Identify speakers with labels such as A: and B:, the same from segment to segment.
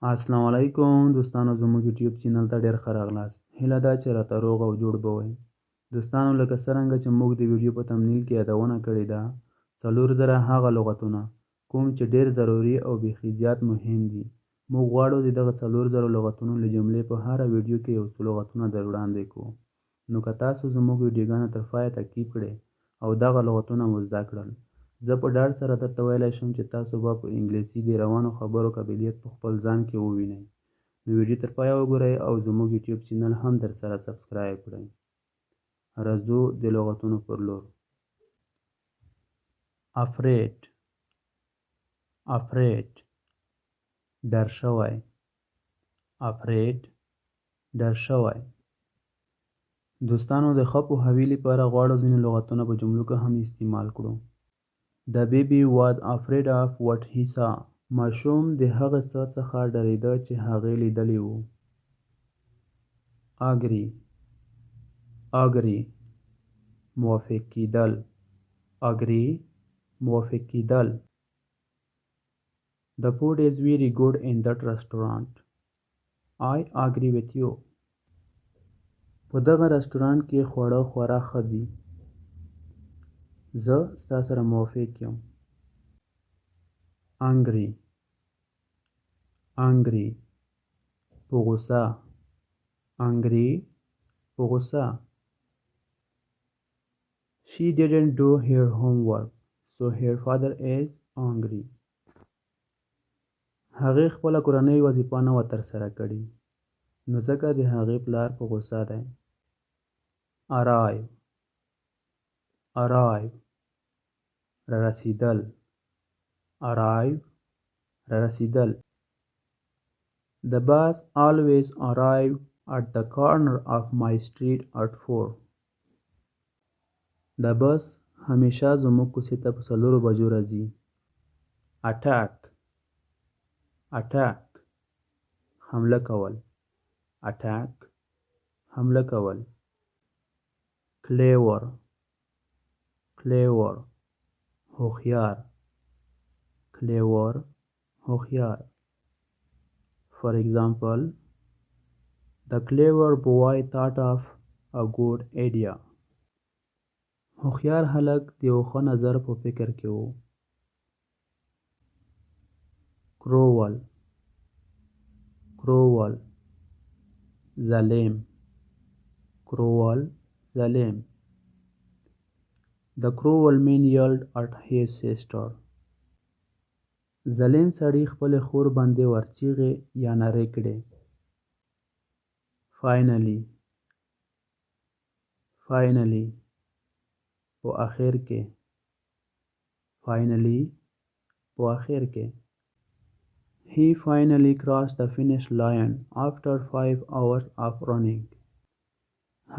A: السلام علیکم دوستانو، زموږ یوټیوب چینل ته ډېر ښه راغلاست. هیله ده چې راته روغ او جوړ به وئ. دوستانو، لکه څرنګه چې موږ د ویډیو په تمنیل کې یادونه کړې ده، 4 هغه لغتونه کوم چې ډېر ضروري او بیخي زیات مهم دي. موږ غواړو د دغه 4 لغتونو له جملې په هره ویډیو کې یو څو لغتونه در وړاندې کړو. نو که تاسو زموږ ویډیوګانو تر پایه تعقیب کړئ او دغه لغتونه مو زده کړل، زه په ډاډ سره درته ویلی شم چې تاسو به په انګلیسي د روانو خبرو قابلیت په خپل ځان کې ووینئ. نو ویډیو تر پایه وګورئ او زموږ یوټیوب چینل هم درسره سبسکرایب کړئ. راځو د لغتونو پر لور. افریډ، افریډ، ډر شوی. افریډ، ډر شوی. دوستانو، د ښه پوهاوي لپاره غواړو ځینې لغتونه په جملو کې هم استعمال کړو. The baby was afraid of what he saw. ماشوم د هغه څه څخه ډارېده چې هغې لیدلی و. agree، agree، موافق کېدل. agree، موافق کېدل. The food is very good in that restaurant. I agree with you. په دغه رستورانت کې خواړه خورا ښه دي. زه ستا سره موافق یم. angry، angry، په غوسه. angry، په غوسه. She didn't do her homework, so her father is angry. هغې خپله کورنۍ وظیفه نه وه ترسره کړې، نو ځکه د هغې پلار په غوسه دی. arrive، arrive، رارسېدل. arrive، رارسېدل. The bus always arrive at the corner of my street at 4. د بس همیشه زموږ کوڅې ته په 4 بجو راځي. attack، attack، حمله کول. attack، حمله کول. clever، clever، هوښیار. clever، هوښیار. For example, the clever boy thought of a good idea. هوښیار هلک د یو ښه نظر په فکر کې و. cruel، cruel، ظالم. cruel، ظالم. The cruel man yelled at his sister. ظالم سړي خپلې خور باندې ورچیغې یا نارې کړې. finally، finally، په اخر کې. finally، په اخر کې. He finally crossed the finish line after 5 hours of running.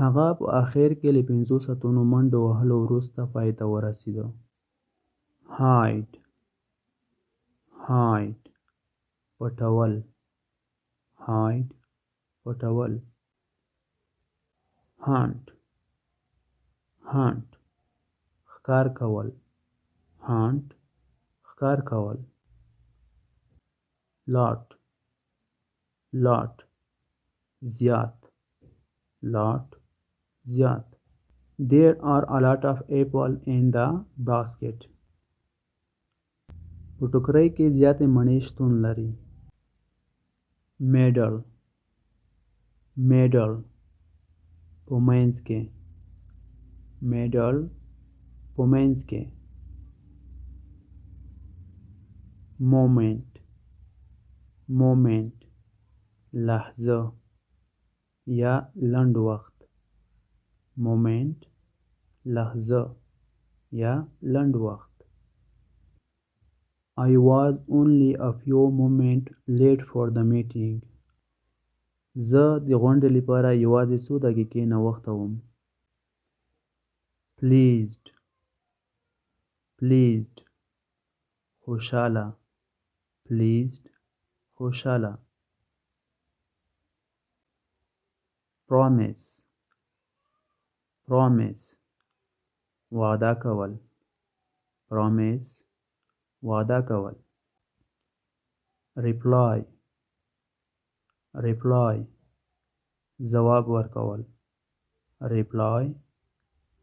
A: هغه په اخر کې له 5 ساعتونو منډه وهلو وروسته پای ته ورسېده. hide، hide، پټول. hide، پټول. hunt، hunt، ښکار کول. hunt، ښکار کول. lot، lot، زیات. lot، زیات. There are a lot of apple in the basket. په ټوکرۍ کې زیاتې مڼې شتون لري. middle، middle، په منځ کې. middle، په منځ کې. moment، moment، لحظه یا لنډ وخت. moment، لحظه یا لنډ وخت. I was only a few moments late for the meeting. زه د غونډې لپاره یوازې څو دقیقې ناوخته وم. pleased، pleased، خوشاله. pleased، خوشاله. promise، promise، وعده کول. promise، وعده کول. reply، reply ځواب ورکول reply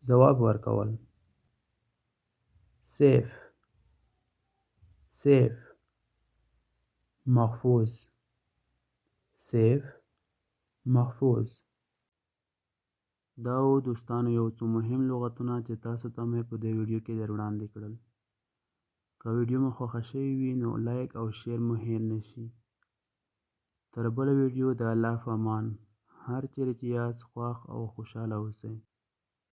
A: ځواب ورکول safe safe محفوظ safe محفوظ دا و دوستانو یو څو مهم لغتونه چې تاسو ته مې په دې ویډیو کې در وړاندې کړل. که ویډیو مو خوښه شوې وي نو لایک او شیر مو هیر نشي. تر بله ویډیو د الله په امان. هر چیرې چې یاست خوښ او خوشحاله اوسئ.